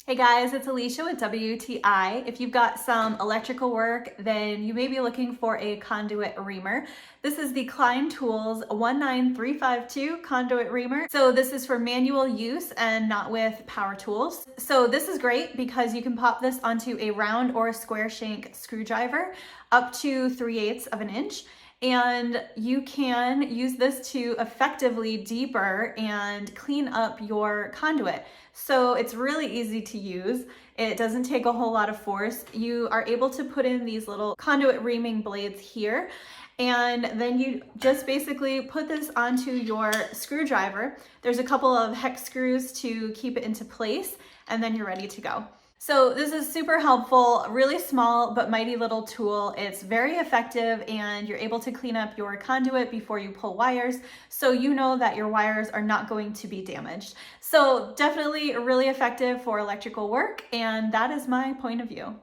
Hey guys, it's Alicia with WTI. If you've got some electrical work, then you may be looking for a Conduit Reamer. This is the Klein Tools 19352 Conduit Reamer. So this is for manual use and not with power tools. So this is great because you can pop this onto a round or a square shank screwdriver up to 3/8 of an inch. And you can use this to effectively deeper and clean up your conduit. So it's really easy to use. It doesn't take a whole lot of force. You are able to put in these little conduit reaming blades here, and then you just basically put this onto your screwdriver. There's a couple of hex screws to keep it into place, and then you're ready to go. So this is super helpful, really small but mighty little tool. It's very effective and you're able to clean up your conduit before you pull wires, so you know that your wires are not going to be damaged. So definitely really effective for electrical work, and that is my point of view.